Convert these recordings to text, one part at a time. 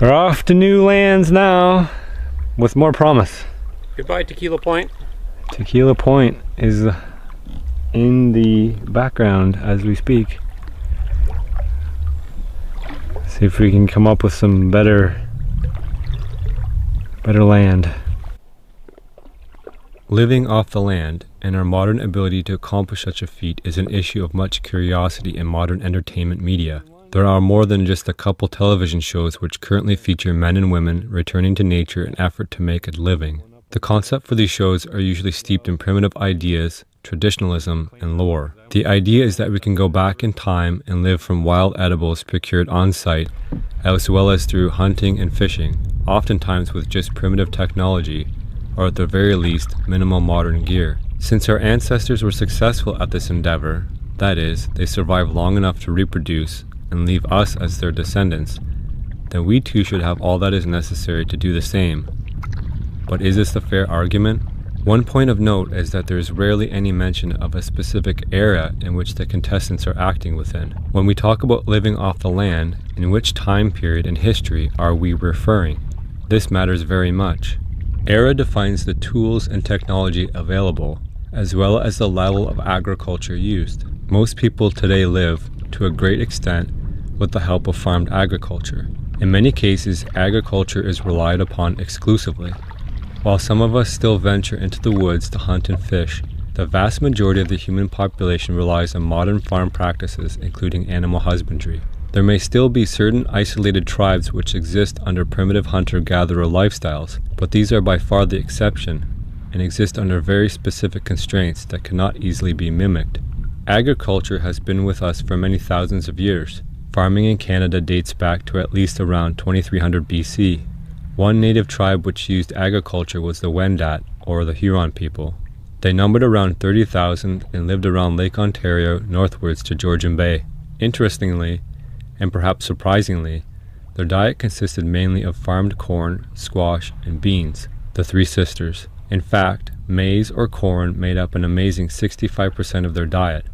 We're off to new lands now with more promise. Goodbye, Tequila Point. Tequila Point is in the background as we speak. See if we can come up with some better land. Living off the land and our modern ability to accomplish such a feat is an issue of much curiosity in modern entertainment media. There are more than just a couple television shows which currently feature men and women returning to nature in an effort to make a living. The concept for these shows are usually steeped in primitive ideas, traditionalism, and lore. The idea is that we can go back in time and live from wild edibles procured on site, as well as through hunting and fishing, oftentimes with just primitive technology, or at the very least, minimal modern gear. Since our ancestors were successful at this endeavor, that is, they survived long enough to reproduce and leave us as their descendants, then we too should have all that is necessary to do the same. But is this a fair argument? One point of note is that there is rarely any mention of a specific era in which the contestants are acting within. When we talk about living off the land, in which time period in history are we referring? This matters very much. Era defines the tools and technology available, as well as the level of agriculture used. Most people today live, to a great extent, with the help of farmed agriculture. In many cases, agriculture is relied upon exclusively. While some of us still venture into the woods to hunt and fish, the vast majority of the human population relies on modern farm practices, including animal husbandry. There may still be certain isolated tribes which exist under primitive hunter-gatherer lifestyles, but these are by far the exception, and exist under very specific constraints that cannot easily be mimicked. Agriculture has been with us for many thousands of years. Farming in Canada dates back to at least around 2300 BC. One native tribe which used agriculture was the Wendat, or the Huron people. They numbered around 30,000 and lived around Lake Ontario northwards to Georgian Bay. Interestingly, and perhaps surprisingly, their diet consisted mainly of farmed corn, squash, and beans, the Three Sisters. In fact, maize or corn made up an amazing 65% of their diet.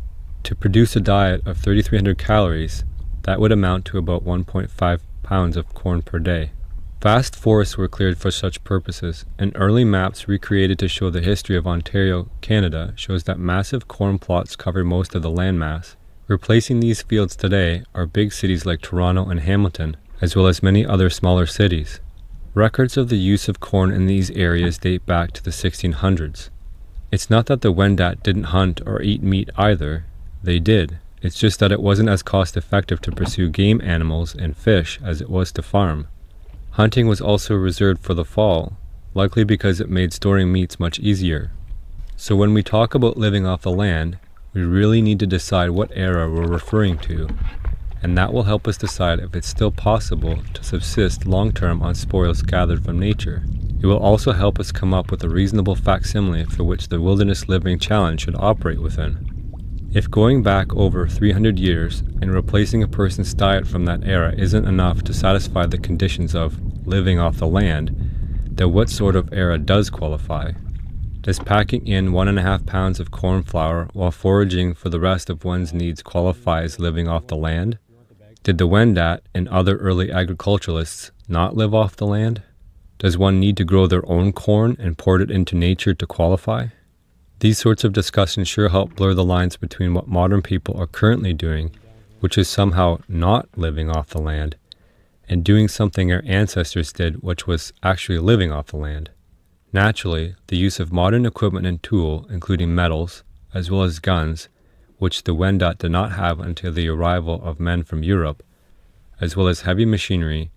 To produce a diet of 3,300 calories, that would amount to about 1.5 pounds of corn per day. Vast forests were cleared for such purposes, and early maps recreated to show the history of Ontario, Canada, shows that massive corn plots cover most of the landmass. Replacing these fields today are big cities like Toronto and Hamilton, as well as many other smaller cities. Records of the use of corn in these areas date back to the 1600s. It's not that the Wendat didn't hunt or eat meat either. They did. It's just that it wasn't as cost-effective to pursue game animals and fish as it was to farm. Hunting was also reserved for the fall, likely because it made storing meats much easier. So when we talk about living off the land, we really need to decide what era we're referring to, and that will help us decide if it's still possible to subsist long-term on spoils gathered from nature. It will also help us come up with a reasonable facsimile for which the Wilderness Living Challenge should operate within. If going back over 300 years and replacing a person's diet from that era isn't enough to satisfy the conditions of living off the land, then what sort of era does qualify? Does packing in 1.5 pounds of corn flour while foraging for the rest of one's needs qualify as living off the land? Did the Wendat and other early agriculturalists not live off the land? Does one need to grow their own corn and port it into nature to qualify? These sorts of discussions sure help blur the lines between what modern people are currently doing, which is somehow not living off the land, and doing something our ancestors did, which was actually living off the land. Naturally, the use of modern equipment and tool, including metals, as well as guns, which the Wendat did not have until the arrival of men from Europe, as well as heavy machinery,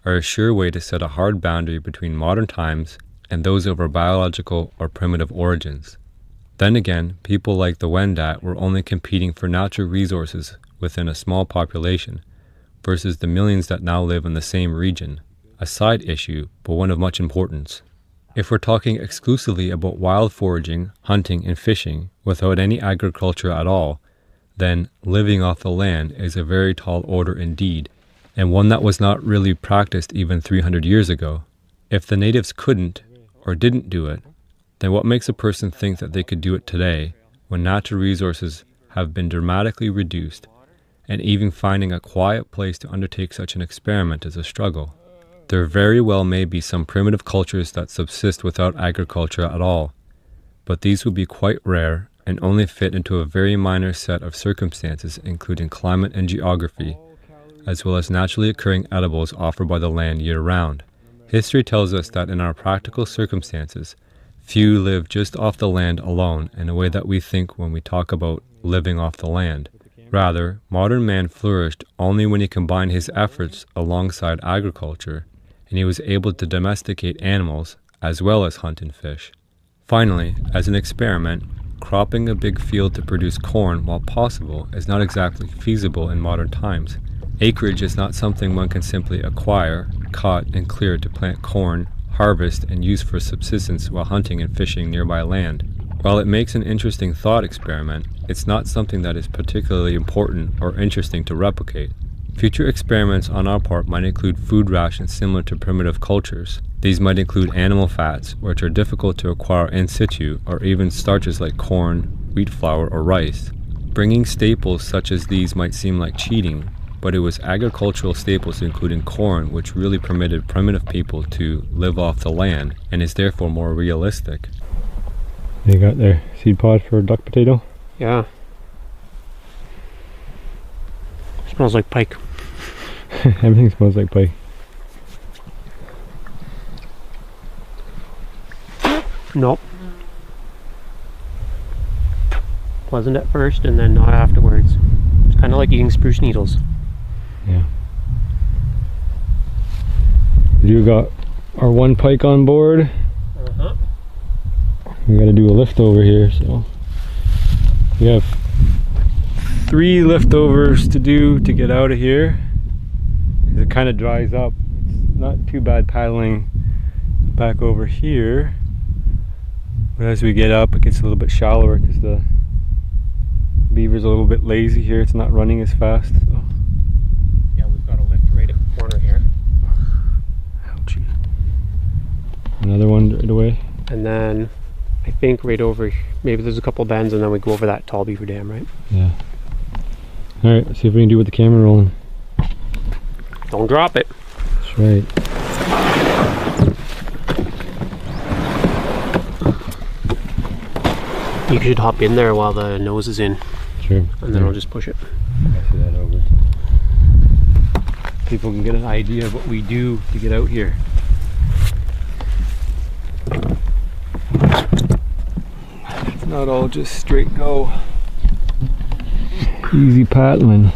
are a sure way to set a hard boundary between modern times and those of our biological or primitive origins. Then again, people like the Wendat were only competing for natural resources within a small population, versus the millions that now live in the same region, a side issue, but one of much importance. If we're talking exclusively about wild foraging, hunting, and fishing, without any agriculture at all, then living off the land is a very tall order indeed, and one that was not really practiced even 300 years ago. If the natives couldn't, or didn't do it, then what makes a person think that they could do it today, when natural resources have been dramatically reduced, and even finding a quiet place to undertake such an experiment is a struggle? There very well may be some primitive cultures that subsist without agriculture at all, but these would be quite rare and only fit into a very minor set of circumstances, including climate and geography, as well as naturally occurring edibles offered by the land year-round. History tells us that in our practical circumstances, few live just off the land alone in a way that we think when we talk about living off the land. Rather, modern man flourished only when he combined his efforts alongside agriculture, and he was able to domesticate animals as well as hunt and fish. Finally, as an experiment, cropping a big field to produce corn, while possible, is not exactly feasible in modern times. Acreage is not something one can simply acquire, cut, and clear to plant corn, harvest, and use for subsistence while hunting and fishing nearby land. While it makes an interesting thought experiment, it's not something that is particularly important or interesting to replicate. Future experiments on our part might include food rations similar to primitive cultures. These might include animal fats, which are difficult to acquire in situ, or even starches like corn, wheat flour, or rice. Bringing staples such as these might seem like cheating, but it was agricultural staples including corn which really permitted primitive people to live off the land and is therefore more realistic. You got their seed pod for duck potato? Yeah. Smells like pike. Everything smells like pike. Nope. Pleasant at first and then not afterwards. It's kind of like eating spruce needles. Yeah. You got our one pike on board. Uh-huh. We got to do a lift over here, so we have 3 liftovers to do to get out of here. It kind of dries up. It's not too bad paddling back over here, but as we get up it gets a little bit shallower because the beaver's a little bit lazy here. It's not running as fast. So. Yeah, we've got a lift right at the corner here. Ouchie. Another one right away. And then I think right over, maybe there's a couple bends and then we go over that tall beaver dam, right? Yeah. Alright, let's see if we can do with the camera rolling. Don't drop it. That's right. You should hop in there while the nose is in. Sure. And then I'll just push it. Pass that over. People can get an idea of what we do to get out here. It's not all just straight go. Easy paddling.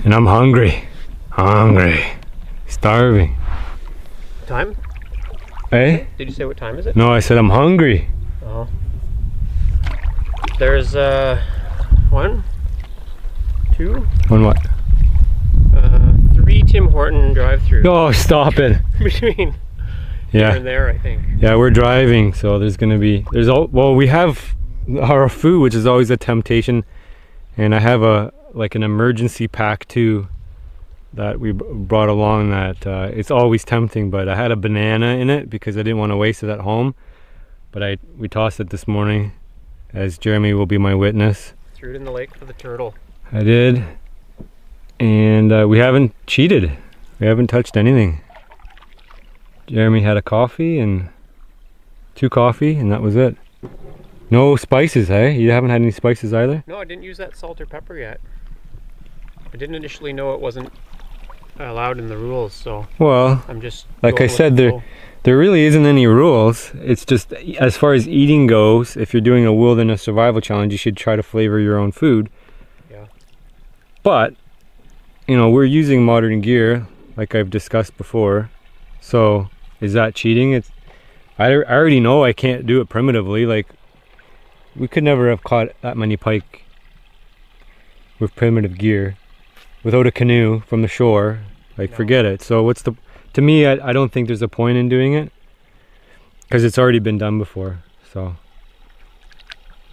And I'm hungry. Starving. Time? Eh? Did you say what time is it? No, I said I'm hungry. Oh. There's 1, 2, On what? 3 Tim Horton drive-through. Oh, stop it. Between here Yeah. and there, I think. Yeah, we're driving, so there's gonna be, well, we have our food, which is always a temptation, and I have like an emergency pack too that we brought along that it's always tempting, but I had a banana in it because I didn't want to waste it at home, but we tossed it this morning, as Jeremy will be my witness. Threw it in the lake for the turtle. I did, and we haven't cheated. We haven't touched anything. Jeremy had a coffee and 2 coffee, and that was it. No spices, eh? You haven't had any spices either? No, I didn't use that salt or pepper yet. I didn't initially know it wasn't allowed in the rules, so Well, I'm just like I going said, with the flow. there really isn't any rules. It's just, as far as eating goes, if you're doing a wilderness survival challenge, you should try to flavor your own food. Yeah. But, you know, we're using modern gear, like I've discussed before. So, is that cheating? I already know I can't do it primitively. Like, we could never have caught that many pike with primitive gear without a canoe from the shore. Like, No. forget it. So to me, I don't think there's a point in doing it because it's already been done before. So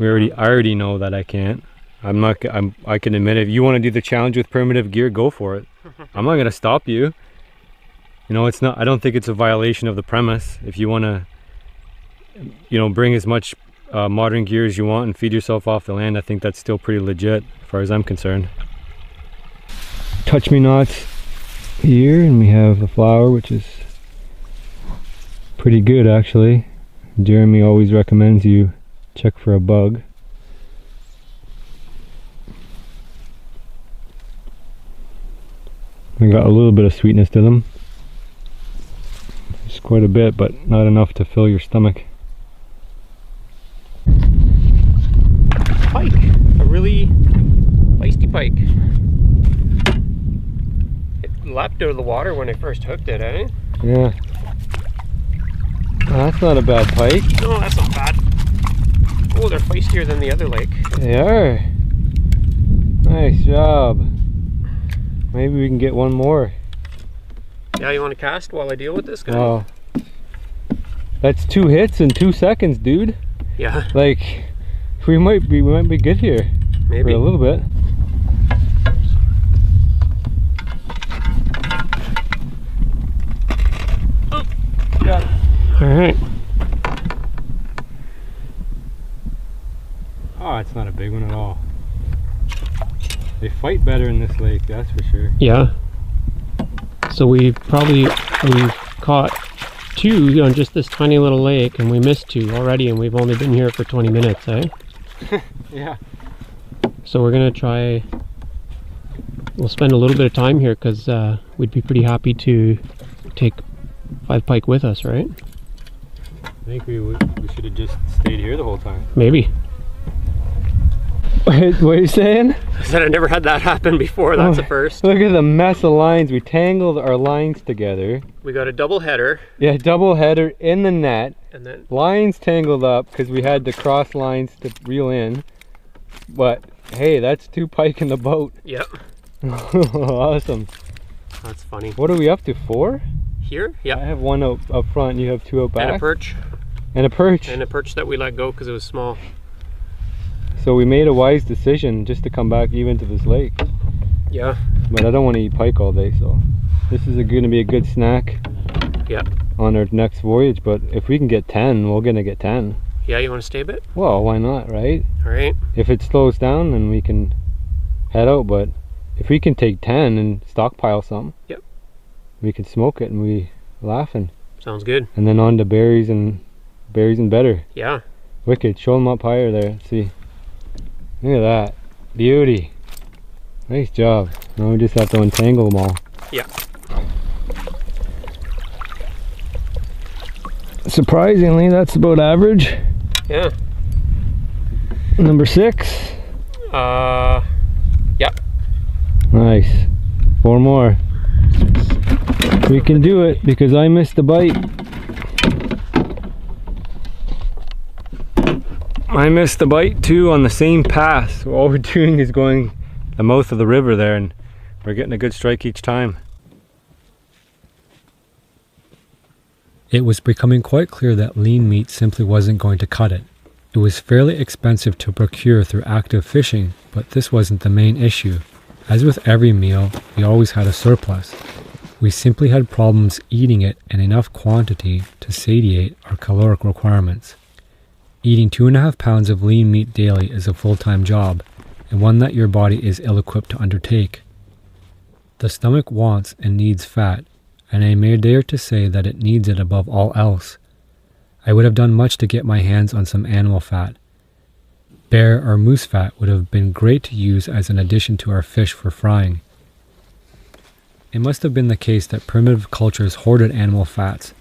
I already know that I can't. I can admit it. If you want to do the challenge with primitive gear, go for it. I'm not gonna stop you. You know, it's not. I don't think it's a violation of the premise. If you want to, you know, bring as much modern gear as you want and feed yourself off the land, I think that's still pretty legit as far as I'm concerned. Touch me nots here, and we have the flower, which is pretty good actually. Jeremy always recommends you check for a bug. They got a little bit of sweetness to them. It's quite a bit, but not enough to fill your stomach. Pike, a really feisty pike. It leapt out of the water when I first hooked it, eh? Yeah. Oh, that's not a bad pike. No, that's not bad. Oh, they're feistier than the other lake. They are. Nice job. Maybe we can get one more. Yeah, you want to cast while I deal with this guy? Oh. That's 2 hits in 2 seconds, dude. Yeah. Like, we might be good here. Maybe. For a little bit. Oh. Got it. Alright. Oh, it's not a big one at all. They fight better in this lake, that's for sure. Yeah. So we've caught 2 on just this tiny little lake, and we missed 2 already, and we've only been here for 20 minutes, eh? Yeah. So we're gonna try. We'll spend a little bit of time here because we'd be pretty happy to take 5 pike with us, right? I think we should have just stayed here the whole time. Maybe. What are you saying? I said I never had that happen before. That's a first. Look at the mess of lines. We tangled our lines together. We got a double header. Yeah, double header in the net. And then lines tangled up because we had to cross lines to reel in. But hey, that's 2 pike in the boat. Yep. Awesome. That's funny. What are we up to? 4? Here? I Yeah. have 1 up front. You have 2 out back. And a perch. And a perch. And a perch that we let go because it was small. So we made a wise decision just to come back even to this lake. Yeah. But I don't want to eat pike all day, so this is going to be a good snack. Yeah. On our next voyage. But if we can get 10, we're gonna get 10. Yeah, you want to stay a bit? Well, why not, right? Alright. If it slows down, then we can head out. But if we can take 10 and stockpile some, yep, we can smoke it and we laughing. Sounds good. And then on to berries and better. Yeah. Wicked. Show them up higher there. Let's see. Look at that. Beauty. Nice job. Now we just have to untangle them all. Yeah. Surprisingly, that's about average. Yeah. Number 6. Yep. Nice. 4 more. We can do it because I missed the bite. I missed the bite too on the same path. So all we're doing is going the mouth of the river there, and we're getting a good strike each time. It was becoming quite clear that lean meat simply wasn't going to cut it. It was fairly expensive to procure through active fishing, but this wasn't the main issue. As with every meal, we always had a surplus. We simply had problems eating it in enough quantity to satiate our caloric requirements. Eating 2.5 pounds of lean meat daily is a full-time job, and one that your body is ill-equipped to undertake. The stomach wants and needs fat, and I may dare to say that it needs it above all else. I would have done much to get my hands on some animal fat. Bear or moose fat would have been great to use as an addition to our fish for frying. It must have been the case that primitive cultures hoarded animal fats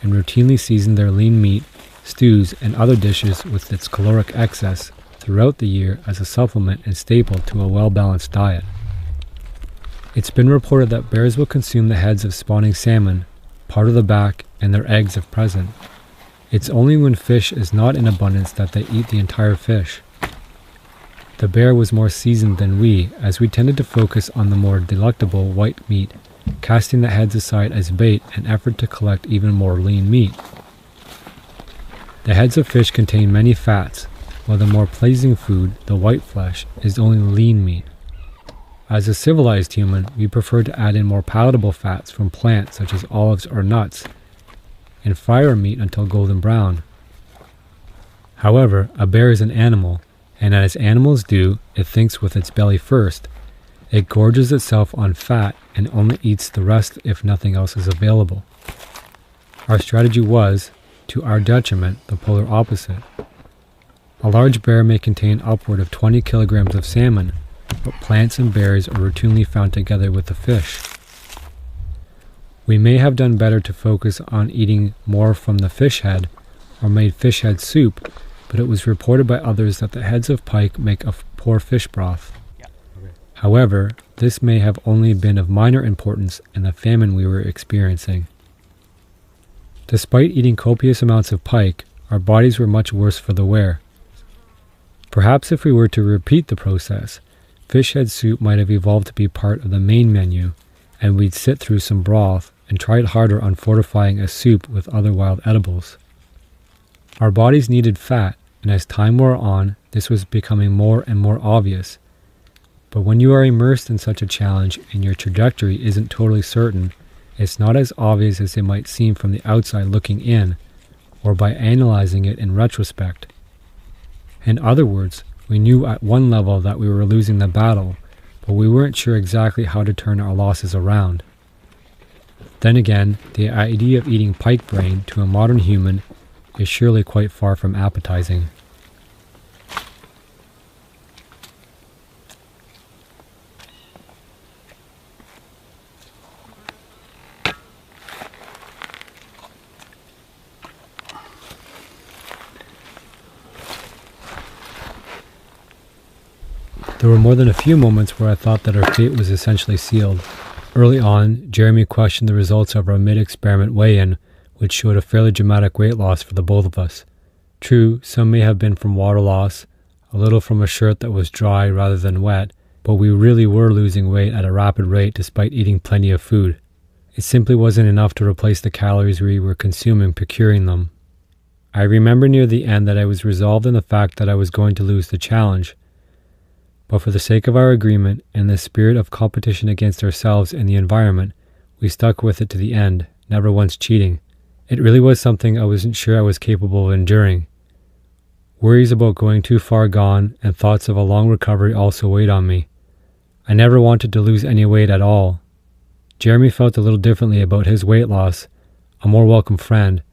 and routinely seasoned their lean meat, stews, and other dishes with its caloric excess throughout the year as a supplement and staple to a well-balanced diet. It's been reported that bears will consume the heads of spawning salmon, part of the back, and their eggs if present. It's only when fish is not in abundance that they eat the entire fish. The bear was more seasoned than we, as we tended to focus on the more delectable white meat, casting the heads aside as bait in effort to collect even more lean meat. The heads of fish contain many fats, while the more pleasing food, the white flesh, is only lean meat. As a civilized human, we prefer to add in more palatable fats from plants such as olives or nuts, and fry our meat until golden brown. However, a bear is an animal, and as animals do, it thinks with its belly first. It gorges itself on fat and only eats the rest if nothing else is available. Our strategy was, to our detriment, the polar opposite. A large bear may contain upward of 20 kilograms of salmon, but plants and berries are routinely found together with the fish. We may have done better to focus on eating more from the fish head, or made fish head soup, but it was reported by others that the heads of pike make a poor fish broth. However, this may have only been of minor importance in the famine we were experiencing. Despite eating copious amounts of pike, our bodies were much worse for the wear. Perhaps if we were to repeat the process, fish head soup might have evolved to be part of the main menu, and we'd sit through some broth and tried harder on fortifying a soup with other wild edibles. Our bodies needed fat, and as time wore on, this was becoming more and more obvious. But when you are immersed in such a challenge and your trajectory isn't totally certain, it's not as obvious as it might seem from the outside looking in, or by analyzing it in retrospect. In other words, we knew at one level that we were losing the battle, but we weren't sure exactly how to turn our losses around. Then again, the idea of eating pike brain to a modern human is surely quite far from appetizing. There were more than a few moments where I thought that our fate was essentially sealed. Early on, Jeremy questioned the results of our mid-experiment weigh-in, which showed a fairly dramatic weight loss for the both of us. True, some may have been from water loss, a little from a shirt that was dry rather than wet, but we really were losing weight at a rapid rate despite eating plenty of food. It simply wasn't enough to replace the calories we were consuming procuring them. I remember near the end that I was resolved in the fact that I was going to lose the challenge. But for the sake of our agreement and the spirit of competition against ourselves and the environment, we stuck with it to the end, never once cheating. It really was something I wasn't sure I was capable of enduring. Worries about going too far gone and thoughts of a long recovery also weighed on me. I never wanted to lose any weight at all. Jeremy felt a little differently about his weight loss, a more welcome friend,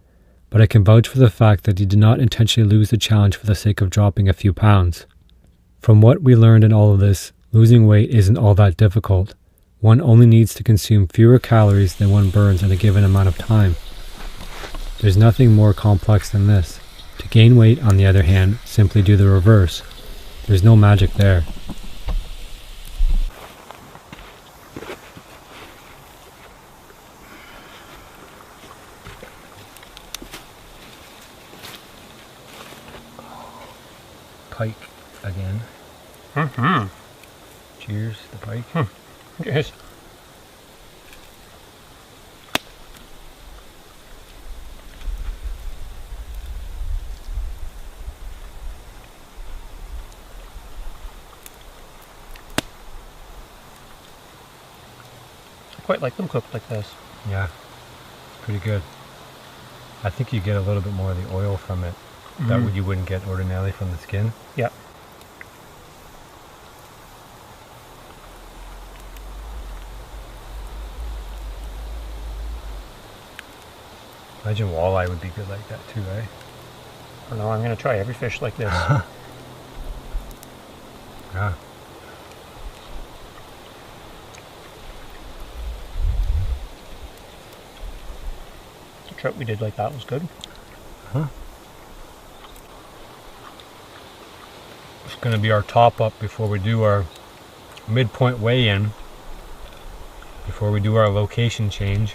but I can vouch for the fact that he did not intentionally lose the challenge for the sake of dropping a few pounds. From what we learned in all of this, losing weight isn't all that difficult. One only needs to consume fewer calories than one burns in a given amount of time. There's nothing more complex than this. To gain weight, on the other hand, simply do the reverse. There's no magic there. Pike again. Cheers, the pike. Cheers. I quite like them cooked like this. Yeah, pretty good. I think you get a little bit more of the oil from it that you wouldn't get ordinarily from the skin. Yeah. Imagine walleye would be good like that too, eh? I don't know, I'm going to try every fish like this. Yeah. The trout we did like that was good. Huh. It's going to be our top up before we do our midpoint weigh-in, before we do our location change.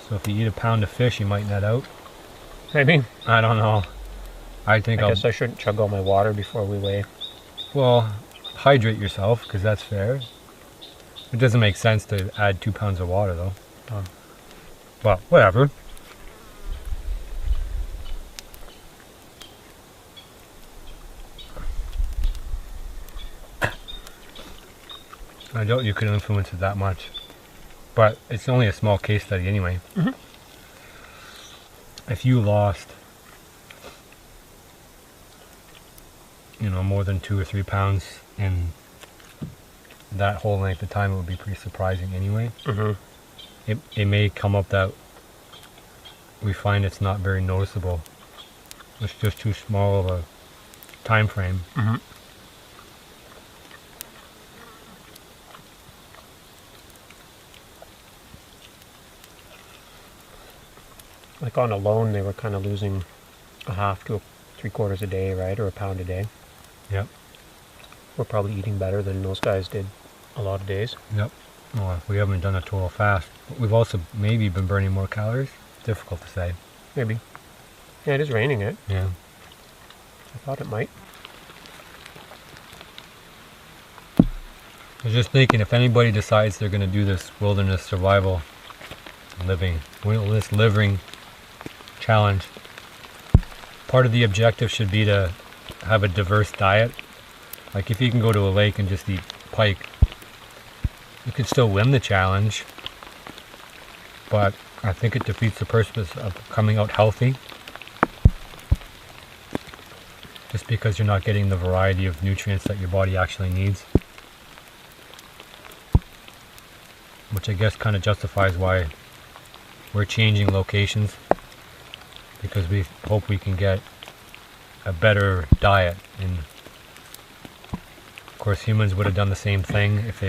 So if you eat a pound of fish, you might net out. Maybe. I don't know. I guess I shouldn't chug all my water before we weigh. Well, hydrate yourself, because that's fair. It doesn't make sense to add 2 pounds of water, though. But whatever. I doubt you could influence it that much. But it's only a small case study anyway. Mhm. If you lost, you know, more than 2 or 3 pounds in that whole length of time, it would be pretty surprising anyway. Mhm. It may come up that we find it's not very noticeable. It's just too small of a time frame. Mhm. Like on a loan, they were kind of losing a half to 3/4 a day, right? Or a pound a day. Yep. We're probably eating better than those guys did a lot of days. Yep. Well, if we haven't done a total fast, but we've also maybe been burning more calories. Difficult to say. Maybe. Yeah, it is raining it. Yeah. I thought it might. I was just thinking, if anybody decides they're going to do this wilderness survival wilderness living challenge, part of the objective should be to have a diverse diet. Like if you can go to a lake and just eat pike, you could still win the challenge, but I think it defeats the purpose of coming out healthy, just because you're not getting the variety of nutrients that your body actually needs. Which I guess kind of justifies why we're changing locations, because we hope we can get a better diet. And of course humans would have done the same thing if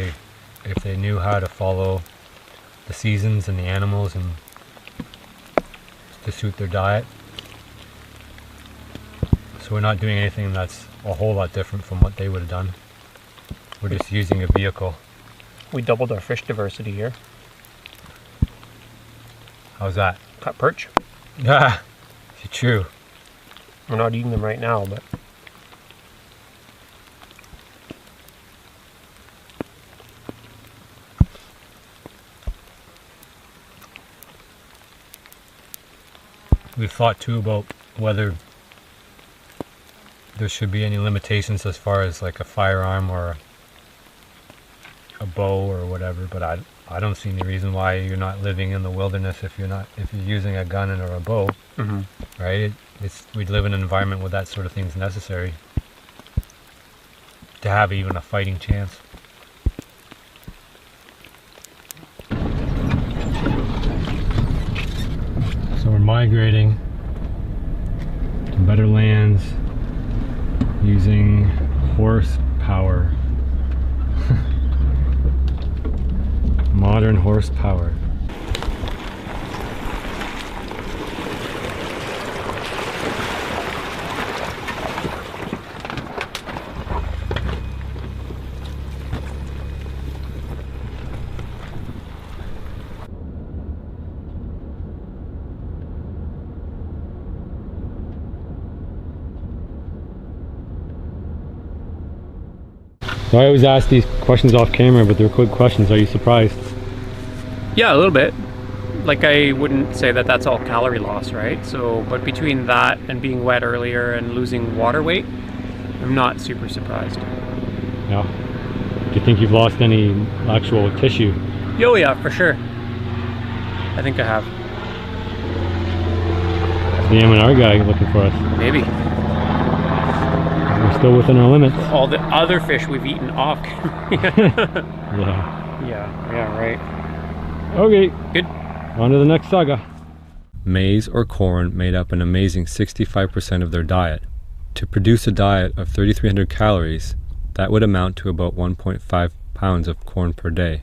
they knew how to follow the seasons and the animals and to suit their diet. So we're not doing anything that's a whole lot different from what they would have done. We're just using a vehicle. We doubled our fish diversity here. How's that? Caught perch. Ah, it's true. We're not eating them right now, but We've thought too about whether there should be any limitations as far as like a firearm or a bow or whatever, but I don't see any reason why you're not living in the wilderness if you're using a gun or a bow, right? We live in an environment where that sort of thing is necessary to have even a fighting chance. So we're migrating to better lands using horsepower. Modern horsepower. So I always ask these questions off camera, but they're quick questions. Are you surprised? yeah, a little bit. Like I wouldn't say that that's all calorie loss, right? So, but between that and being wet earlier and losing water weight, I'm not super surprised. Yeah. Do you think you've lost any actual tissue? Oh yeah, for sure. I think I have. The M&R guy looking for us. Maybe. We're still within our limits. All the other fish we've eaten off. Yeah. Yeah, right. Okay. Good. On to the next saga. Maize or corn made up an amazing 65% of their diet. To produce a diet of 3,300 calories, that would amount to about 1.5 pounds of corn per day.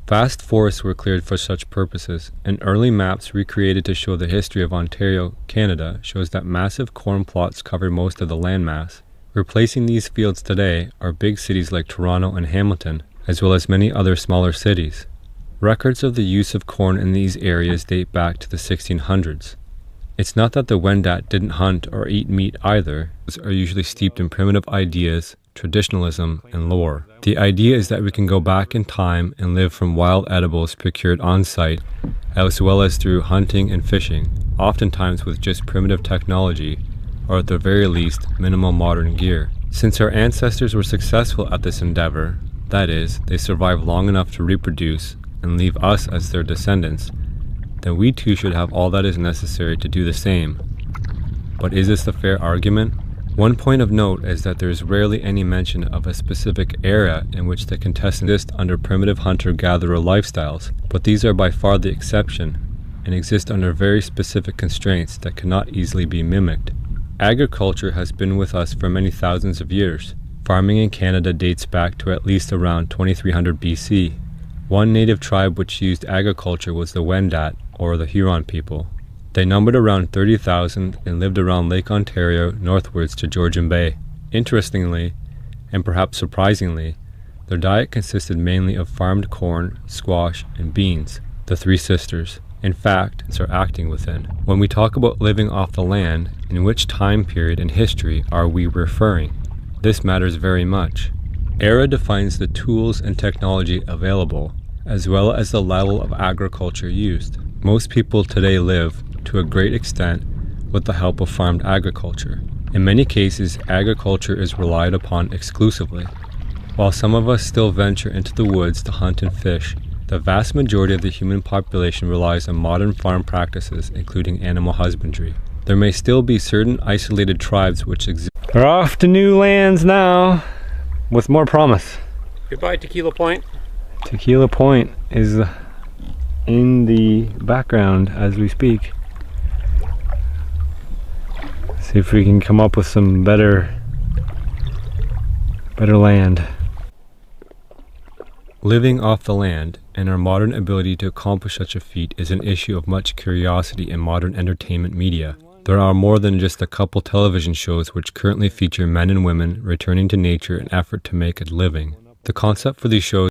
Vast forests were cleared for such purposes, and early maps recreated to show the history of Ontario, Canada, shows that massive corn plots cover most of the landmass. Replacing these fields today are big cities like Toronto and Hamilton, as well as many other smaller cities. Records of the use of corn in these areas date back to the 1600s. It's not that the Wendat didn't hunt or eat meat either. Those are usually steeped in primitive ideas, traditionalism, and lore. The idea is that we can go back in time and live from wild edibles procured on-site, as well as through hunting and fishing, oftentimes with just primitive technology, or at the very least, minimal modern gear. Since our ancestors were successful at this endeavor, that is, they survive long enough to reproduce and leave us as their descendants, then we too should have all that is necessary to do the same. But is this a fair argument? One point of note is that there is rarely any mention of a specific era in which the contestants exist under primitive hunter-gatherer lifestyles, but these are by far the exception and exist under very specific constraints that cannot easily be mimicked. Agriculture has been with us for many thousands of years. Farming in Canada dates back to at least around 2300 BC. One native tribe which used agriculture was the Wendat, or the Huron people. They numbered around 30,000 and lived around Lake Ontario northwards to Georgian Bay. Interestingly, and perhaps surprisingly, their diet consisted mainly of farmed corn, squash, and beans, the three sisters. In fact, are acting within. When we talk about living off the land, in which time period in history are we referring? This matters very much. Era defines the tools and technology available, as well as the level of agriculture used. Most people today live, to a great extent, with the help of farmed agriculture. In many cases, agriculture is relied upon exclusively. While some of us still venture into the woods to hunt and fish, the vast majority of the human population relies on modern farm practices, including animal husbandry. There may still be certain isolated tribes which exist. We're off to new lands now, with more promise. Goodbye, Tequila Point. Tequila Point is in the background as we speak. See if we can come up with some better land. Living off the land and our modern ability to accomplish such a feat is an issue of much curiosity in modern entertainment media. There are more than just a couple television shows which currently feature men and women returning to nature in an effort to make a living. The concept for these shows